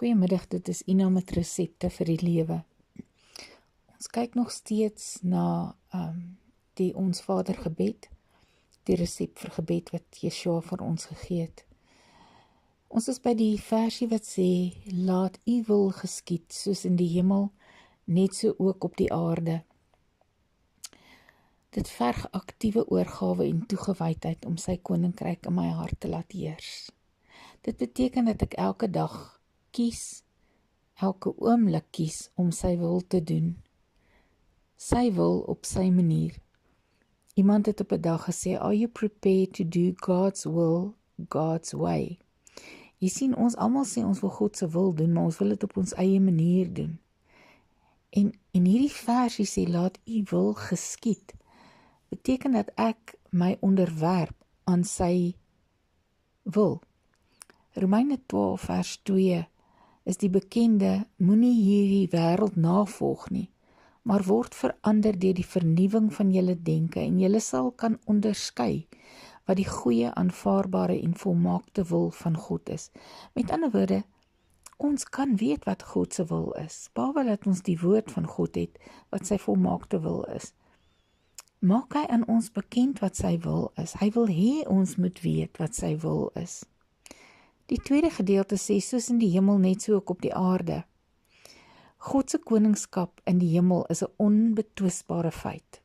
Goeiemiddag, dit is Ina met resepte vir die lewe. Ons kyk nog steeds na die Ons Vader gebed, die resep vir gebed wat Yeshua vir ons gegee het. Ons is by die versie wat sê, laat u wil geskied, soos in die hemel, net so ook op die aarde. Dit verg aktiewe oorgawe en toegewydheid om sy koninkryk in my hart te laat heers. Dit beteken dat ek elke dag kies, elke oomblik kies om sy wil te doen. Sy wil op sy manier. Iemand het op 'n dag gesê, are you prepared to do God's will, God's way? Jy sien, ons almal sê ons wil God se wil doen, maar ons wil dit op ons eie manier doen. En hierdie versie sê, laat u wil geskied, beteken dat ek my onderwerp aan sy wil. Romeine 12 vers 2 is die bekende, moenie hierdie wêreld navolg nie, maar word verander deur die vernuwing van julle denke en julle sal kan onderskei wat die goeie, aanvaarbare en volmaakte wil van God is. Met ander woorde, ons kan weet wat God se wil is, behalwe dat ons die woord van God het, wat sy volmaakte wil is. Maak hy aan ons bekend wat sy wil is. Hy wil hê ons moet weet wat sy wil is. Die tweede gedeelte sê, soos in die hemel net so ook op die aarde. God se koningskap in die hemel is 'n onbetwisbare feit.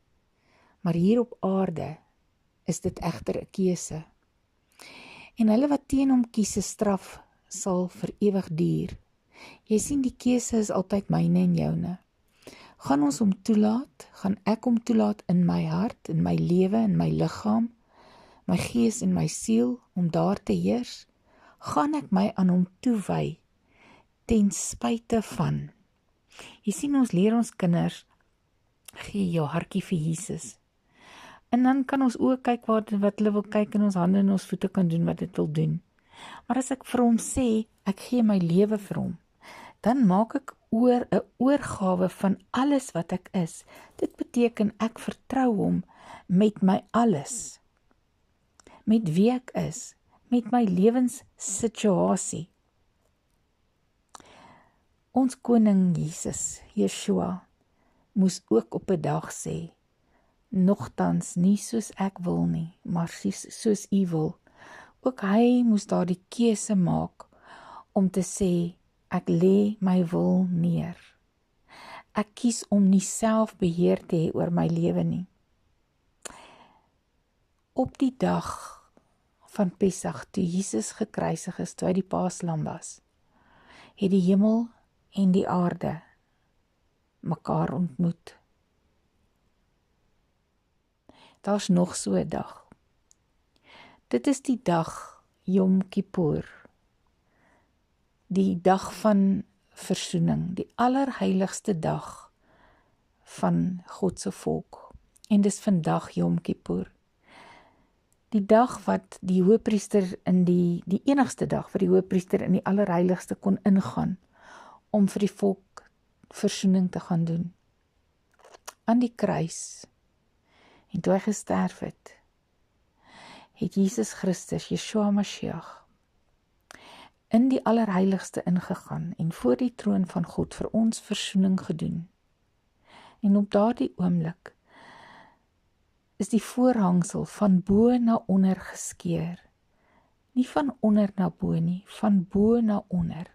Maar hier op aarde is dit egter 'n keuse. En hulle wat teen hom kies se straf sal vir ewig duur. Jy sien, die keuse is altyd myne en joune. Gaan ons hom toelaat? Gaan ek hom toelaat in my hart, in my lewe, in my liggaam, my gees en my siel, om daar te heers? Gaan ek my aan hom toewy, ten spyte van? Jy sien, ons leer ons kinders, gee jou hartjie vir Jesus. En dan kan ons ook kyk wat hulle wil kyk, en ons hande en ons voete kan doen wat dit wil doen. Maar as ek vir hom sê, ek gee my lewe vir hom, dan maak ek 'n oorgawe van alles wat ek is. Dit beteken ek vertrou hom met my alles, met wie ek is, met my lewenssituasie. Ons koning Jesus, Yeshua, moes ook op 'n dag sê, nogtans nie soos ek wil nie, maar soos u wil. Ook hy moes daardie keuse maak om te sê, ek lê my wil neer. Ek kies om nie self beheer te hê oor my lewe nie. Op die dag van Pesach, toe Jesus gekruisig is, toe hy die paaslam was, het die hemel en die aarde mekaar ontmoet. Daar's nog so 'n dag. Dit is die dag Yom Kippur, die dag van versoening, die allerheiligste dag van God se volk. En dis vandag Yom Kippur. Die dag wat die hoëpriester in die enigste dag wat die hoëpriester in die allerheiligste kon ingaan om vir die volk versoening te gaan doen. Aan die kruis, en toe hy gesterf het Jesus Christus, Yeshua Mashiach, in die allerheiligste ingegaan en voor die troon van God vir ons versoening gedoen. En op daardie oomblik is die voorhangsel van bo na onder geskeur. Nie van onder na bo nie, van bo na onder.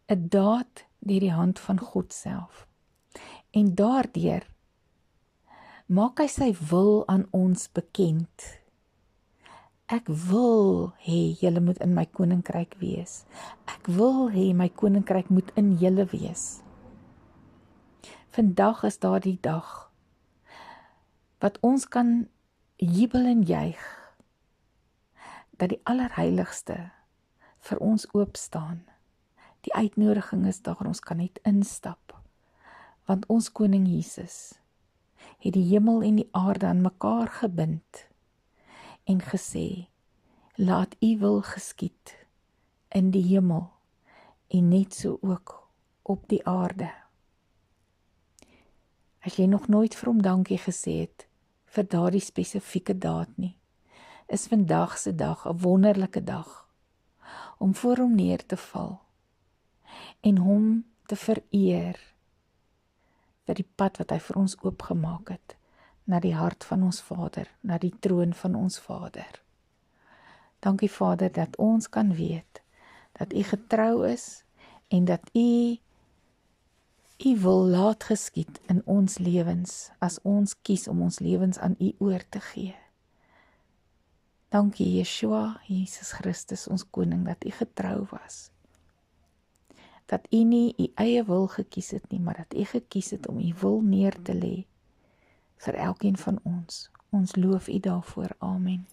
'n daad deur die hand van God self. En daardeur maak hy sy wil aan ons bekend. Ek wil hê julle moet in my koninkryk wees. Ek wil hê my koninkryk moet in julle wees. Vandag is daardie dag wat ons kan jubel en juig, dat die allerheiligste vir ons oop staan. Die uitnodiging is daar, ons kan net instap, want ons koning Jesus het die hemel en die aarde aan mekaar gebind en gesê, laat u wil geskied in die hemel en net so ook op die aarde. As jy nog nooit vir hom dankie gesê het vir daardie spesifieke daad nie, is vandag se dag 'n wonderlike dag om voor hom neer te val en hom te vereer vir die pad wat hy vir ons oopgemaak het, na die hart van ons Vader, na die troon van ons Vader. Dankie Vader, dat ons kan weet, dat U getrou is, en dat U wil laat geskied in ons lewens, as ons kies om ons lewens aan U oor te gee. Dankie Yeshua, Jesus Christus, ons koning, dat U getrou was. Dat U nie U eie wil gekies het nie, maar dat U gekies het om U wil neer te lê vir elkeen van ons. Ons loof U daarvoor. Amen.